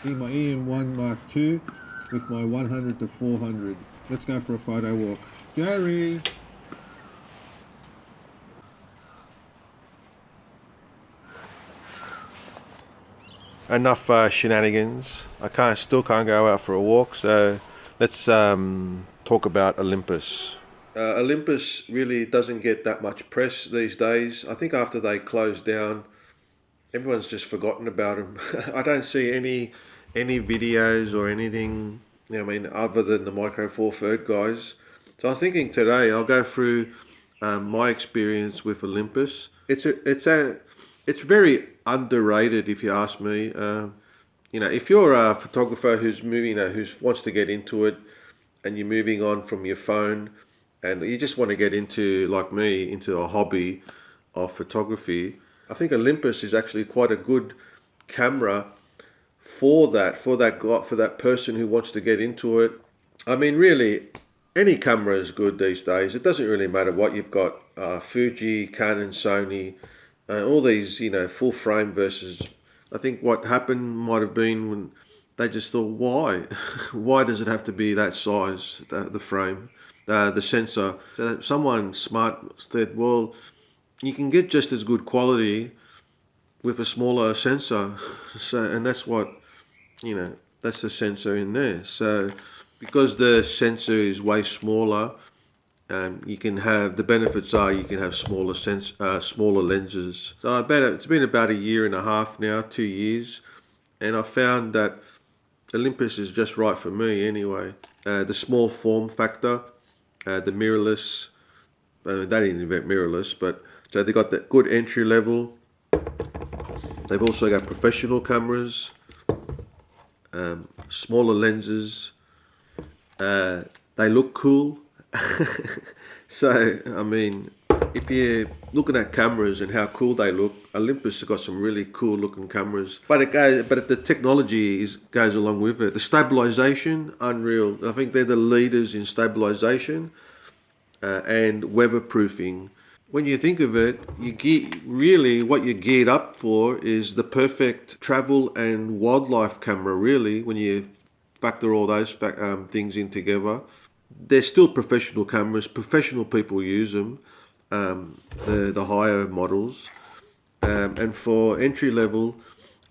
using my EM1 Mark II with my 100 to 400. Let's go for a photo walk. Gary! Enough shenanigans. Still can't go out for a walk, so let's talk about Olympus. Olympus really doesn't get that much press these days. I think after they closed down, everyone's just forgotten about them. I don't see any videos or anything. I mean, other than the Micro Four Third guys. So I was thinking today I'll go through my experience with Olympus. It's very underrated if you ask me. If you're a photographer who's moving, who wants to get into it, and you're moving on from your phone, and you just want to get into, like me, into a hobby of photography, I think Olympus is actually quite a good camera for that person who wants to get into it. I mean, really, any camera is good these days. It doesn't really matter what you've got. Fuji, Canon, Sony, all these, full frame versus. I think what happened might have been when they just thought, why, why does it have to be that size, the frame, the sensor? So someone smart said, well, you can get just as good quality with a smaller sensor. So, and that's what, that's the sensor in there. So because the sensor is way smaller, you can have, the benefits are you can have smaller lenses. So it's been about a year and a half now, 2 years, and I found that Olympus is just right for me anyway. The small form factor, the mirrorless, they didn't invent mirrorless, but so they got that good entry level. They've also got professional cameras, smaller lenses. They look cool. So, I mean, if you're looking at cameras and how cool they look, Olympus has got some really cool looking cameras. But the technology goes along with it. The stabilization, unreal. I think they're the leaders in stabilization and weatherproofing. When you think of it, really what you're geared up for is the perfect travel and wildlife camera, really, when you factor all those things in together. They're still professional cameras. Professional people use them, the higher models. And for entry level,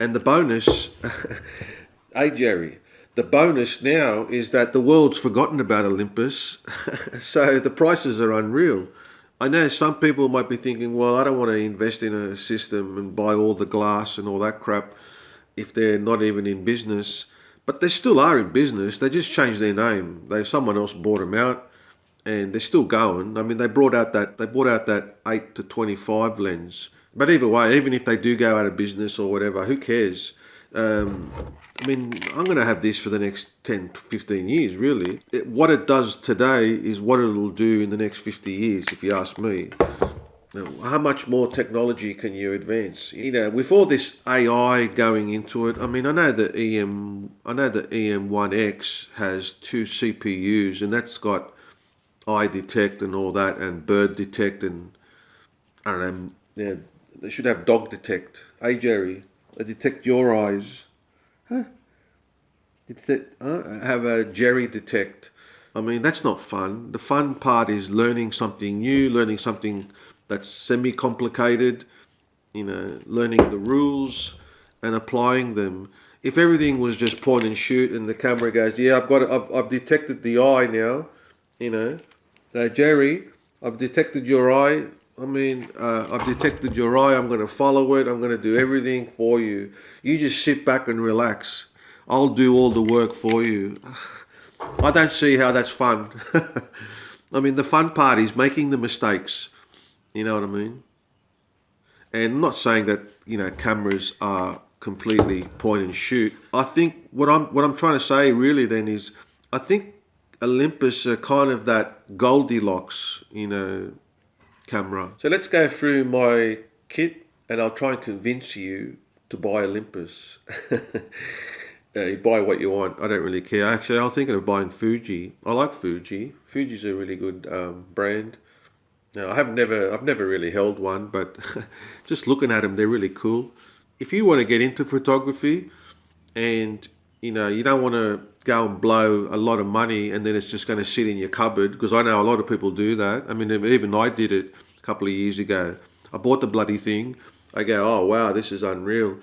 and the bonus, hey Jerry, the bonus now is that the world's forgotten about Olympus, so the prices are unreal. I know some people might be thinking, well, I don't want to invest in a system and buy all the glass and all that crap if they're not even in business. But they still are in business. They just changed their name. Someone else bought them out, and they're still going. I mean, they brought out that 8 to 25 lens. But either way, even if they do go out of business or whatever, who cares? I mean, I'm going to have this for the next 10 to 15 years, really. What it does today is what it'll do in the next 50 years, if you ask me. Now, how much more technology can you advance? With all this AI going into it, I mean, I know the EM1X has 2 CPUs, and that's got eye detect and all that, and bird detect, and I don't know. Yeah, they should have dog detect. Hey Jerry, they detect your eyes. Huh? Have a Jerry detect. I mean, that's not fun. The fun part is learning something new, learning something that's semi-complicated, learning the rules and applying them. If everything was just point and shoot and the camera goes, yeah, I've detected the eye now, Jerry, I've detected your eye. I mean, I've detected your eye. I'm going to follow it. I'm going to do everything for you. You just sit back and relax. I'll do all the work for you. I don't see how that's fun. I mean, the fun part is making the mistakes. You know what I mean? And I'm not saying that, cameras are completely point and shoot. I think what I'm trying to say really then is I think Olympus are kind of that Goldilocks, camera. So let's go through my kit and I'll try and convince you to buy Olympus. You buy what you want. I don't really care. Actually, I was thinking of buying Fuji. I like Fuji. Fuji's a really good brand. Now, I've never really held one, but just looking at them, they're really cool. If you want to get into photography and you don't want to go and blow a lot of money and then it's just going to sit in your cupboard, because I know a lot of people do that. I mean, even I did it a couple of years ago. I bought the bloody thing. I go, oh wow, this is unreal.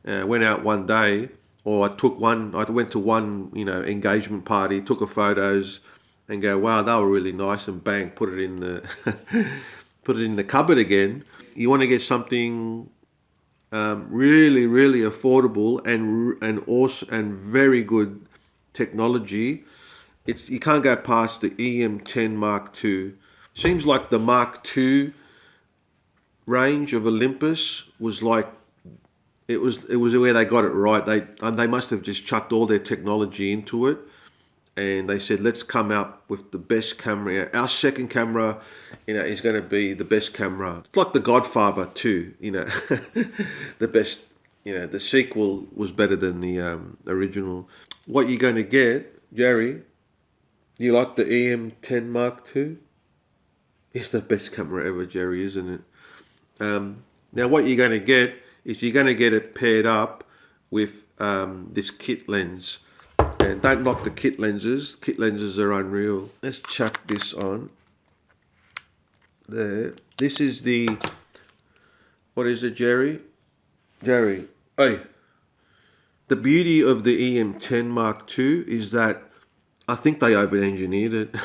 Went out one day, or I went to one, engagement party, took a photos, and go, wow, they were really nice, and bang, put it in the put it in the cupboard again. You want to get something really, really affordable and also and very good technology. You can't go past the EM10 Mark II. Seems like the Mark II range of Olympus was like it was where they got it right. They must have just chucked all their technology into it, and they said, let's come out with the best camera. Our second camera, is going to be the best camera. It's like The Godfather 2, the best, the sequel was better than the original. What you're going to get, Jerry, you like the EM10 Mark II? It's the best camera ever, Jerry, isn't it? Now what you're going to get is you're going to get it paired up with this kit lens. And don't knock the kit lenses. Kit lenses are unreal. Let's chuck this on. There. This is the... What is it, Jerry? Jerry. Hey. The beauty of the EM10 Mark II is that I think they over-engineered it.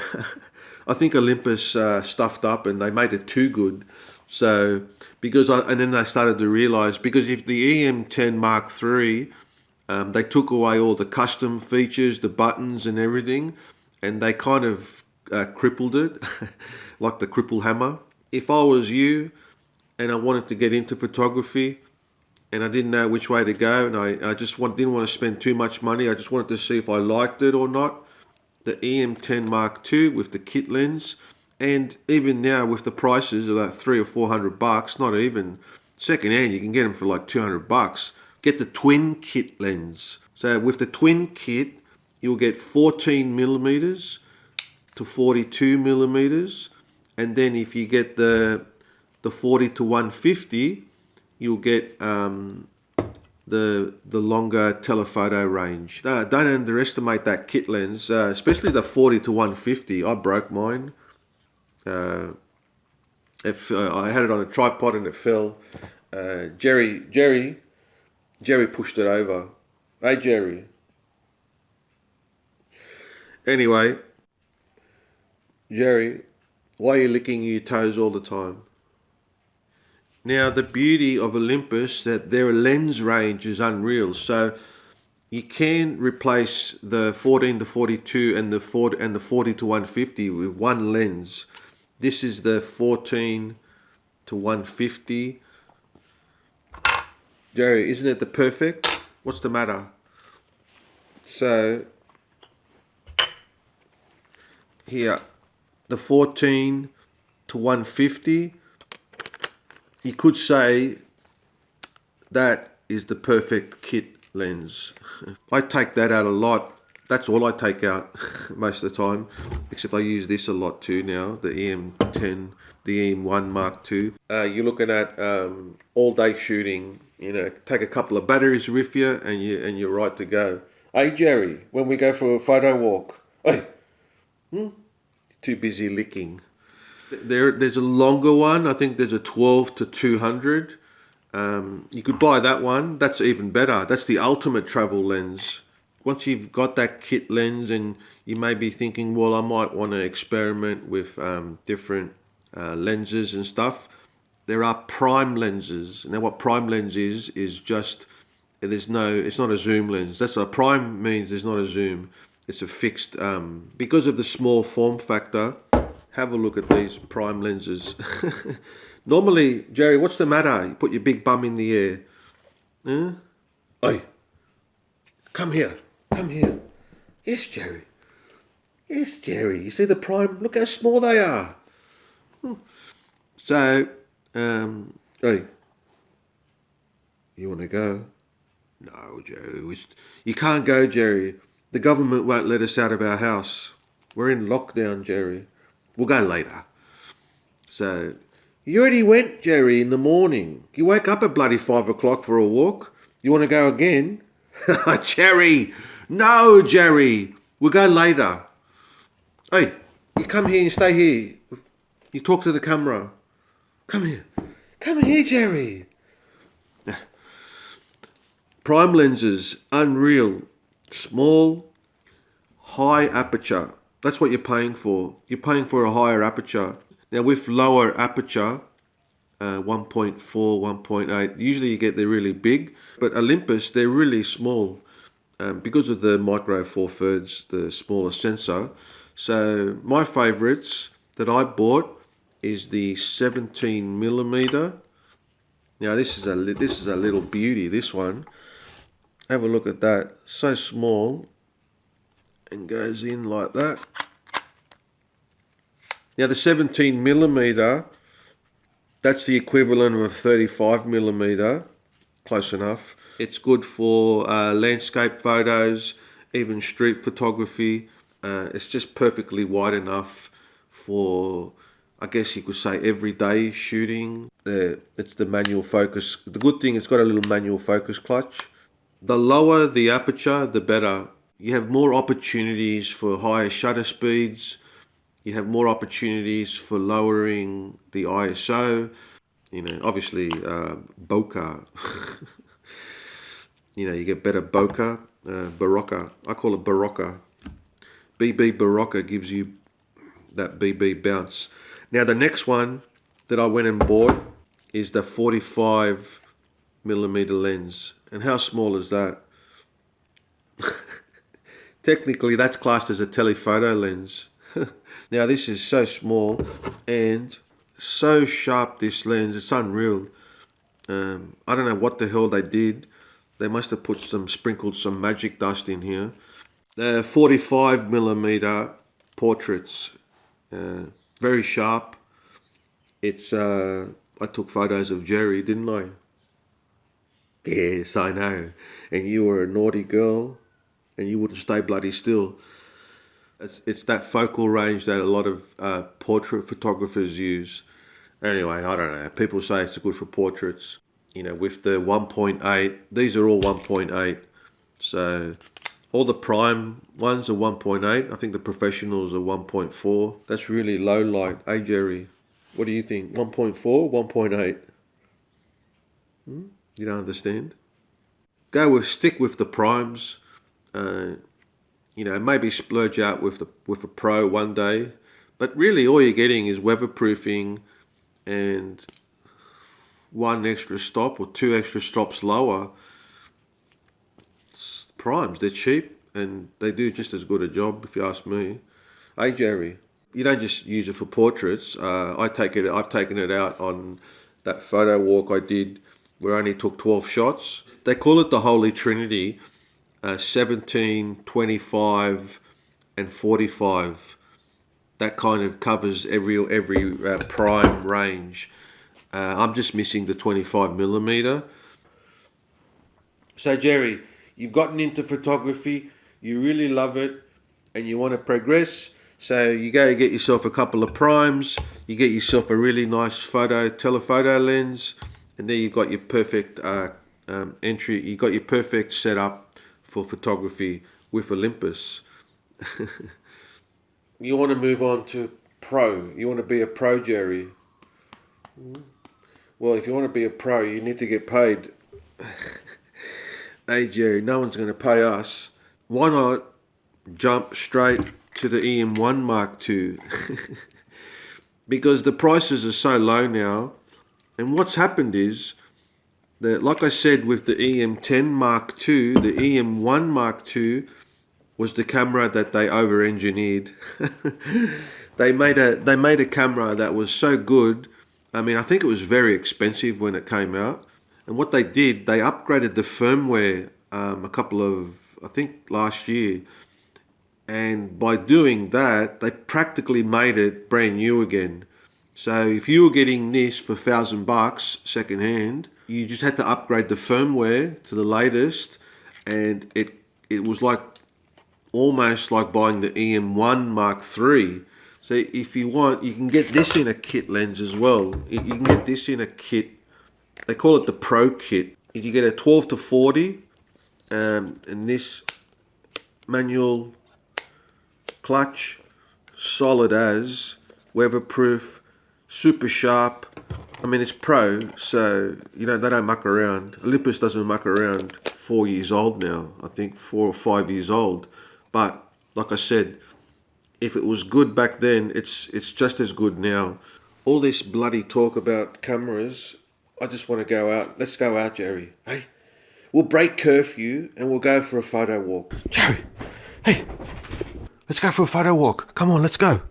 I think Olympus stuffed up and they made it too good. So, and then they started to realize, because if the EM10 Mark III... they took away all the custom features, the buttons and everything, and they kind of crippled it, like the cripple hammer. If I was you and I wanted to get into photography and I didn't know which way to go, and I just didn't want to spend too much money, I just wanted to see if I liked it or not, the EM10 Mark II with the kit lens, and even now with the prices of like $300 or $400, not even, second-hand you can get them for like $200. Get the twin kit lens. So with the twin kit, you'll get 14 millimeters to 42 millimeters, and then if you get the 40 to 150, you'll get the longer telephoto range. Don't underestimate that kit lens, especially the 40 to 150. I broke mine. I had it on a tripod and it fell. Jerry pushed it over. Hey, Jerry. Anyway, Jerry, why are you licking your toes all the time? Now, the beauty of Olympus, that their lens range is unreal. So you can replace the 14 to 42 and the 40 to 150 with one lens. This is the 14 to 150. Jerry, isn't it the perfect? What's the matter? So, here, the 14 to 150, you could say that is the perfect kit lens. I take that out a lot. That's all I take out most of the time, except I use this a lot too now, the EM10, the EM1 Mark II. You're looking at all day shooting. Take a couple of batteries with you and you're right to go. Hey, Jerry, when we go for a photo walk, hey, too busy licking. There's a longer one. I think there's a 12 to 200. You could buy that one. That's even better. That's the ultimate travel lens. Once you've got that kit lens and you may be thinking, well, I might want to experiment with different lenses and stuff. There are prime lenses. Now what prime lens is just, it's not a zoom lens. That's what prime means. There's not a zoom. It's a fixed, because of the small form factor. Have a look at these prime lenses. Normally, Jerry, what's the matter? You put your big bum in the air. Huh? Oi, come here. Come here. Yes, Jerry. Yes, Jerry. You see the prime? Look how small they are. So, hey, you want to go? No, Jerry. You can't go, Jerry. The government won't let us out of our house. We're in lockdown, Jerry. We'll go later. So, you already went, Jerry, in the morning. You wake up at bloody 5 o'clock for a walk. You want to go again? Jerry, No, Jerry, we'll go later. Hey, you come here and stay here. You talk to the camera. Come here. Come here, Jerry. Prime lenses, unreal. Small, high aperture. That's what you're paying for. You're paying for a higher aperture. Now with lower aperture, 1.4, 1.8, usually you get they're really big. But Olympus, they're really small because of the micro four thirds, the smaller sensor. So my favorites that I bought is the 17 millimeter. Now this is a little beauty. This one, have a look at that. So small, and goes in like that. Now the 17 millimeter, that's the equivalent of a 35 millimeter, close enough. It's good for landscape photos, even street photography. It's just perfectly wide enough for, I guess you could say, everyday shooting. It's the manual focus. The good thing, it's got a little manual focus clutch. The lower the aperture, the better. You have more opportunities for higher shutter speeds. You have more opportunities for lowering the ISO. You know, obviously bokeh. You know, you get better bokeh, Barocca. I call it Barocca. BB Barocca gives you that BB bounce. Now the next one that I went and bought is the 45 millimeter lens. And how small is that? Technically that's classed as a telephoto lens. Now this is so small and so sharp, this lens, it's unreal. I don't know what the hell they did. They must have sprinkled some magic dust in here. 45 millimeter portraits, very sharp. It's I took photos of Jerry, didn't I? Yes, I know. And you were a naughty girl, and you wouldn't stay bloody still. It's that focal range that a lot of portrait photographers use. Anyway, I don't know. People say it's good for portraits. You know, with the 1.8, these are all 1.8. So all the prime ones are 1.8. I think the professionals are 1.4. That's really low light. Hey, Jerry, what do you think? 1.4, 1.8? You don't understand? Stick with the primes. You know, maybe splurge out with a pro one day. But really all you're getting is weatherproofing and one extra stop or two extra stops lower. Primes, they're cheap and they do just as good a job if you ask me. Hey Jerry, you don't just use it for portraits. I've taken it out on that photo walk I did where I only took 12 shots. They call it the Holy Trinity, 17, 25 and 45. That kind of covers every prime range. I'm just missing the 25 millimeter. So Jerry, you've gotten into photography, you really love it, and you want to progress. So you go get yourself a couple of primes, you get yourself a really nice telephoto lens, and there you've got your perfect entry. You got your perfect setup for photography with Olympus. You want to move on to pro. You want to be a pro, Jerry. Well, if you want to be a pro, you need to get paid. Hey Jerry, no one's going to pay us. Why not jump straight to the EM1 Mark II? Because the prices are so low now. And what's happened is that, like I said, with the EM10 Mark II, the EM1 Mark II was the camera that they over-engineered. They made a camera that was so good. I mean, I think it was very expensive when it came out. And what they did, they upgraded the firmware I think last year. And by doing that, they practically made it brand new again. So if you were getting this for $1,000 second hand, you just had to upgrade the firmware to the latest. And it was like almost like buying the EM1 Mark III. So if you want, you can get this in a kit lens as well. You can get this in a kit. They call it the Pro Kit. You get a 12 to 40, and this manual clutch, solid as, weatherproof, super sharp. I mean, it's pro, so, you know, they don't muck around. Olympus doesn't muck around. 4 years old now, I think 4 or 5 years old. But, like I said, if it was good back then, it's just as good now. All this bloody talk about cameras, I just want to go out. Let's go out, Jerry. Hey, we'll break curfew and we'll go for a photo walk. Jerry, hey, let's go for a photo walk. Come on, let's go.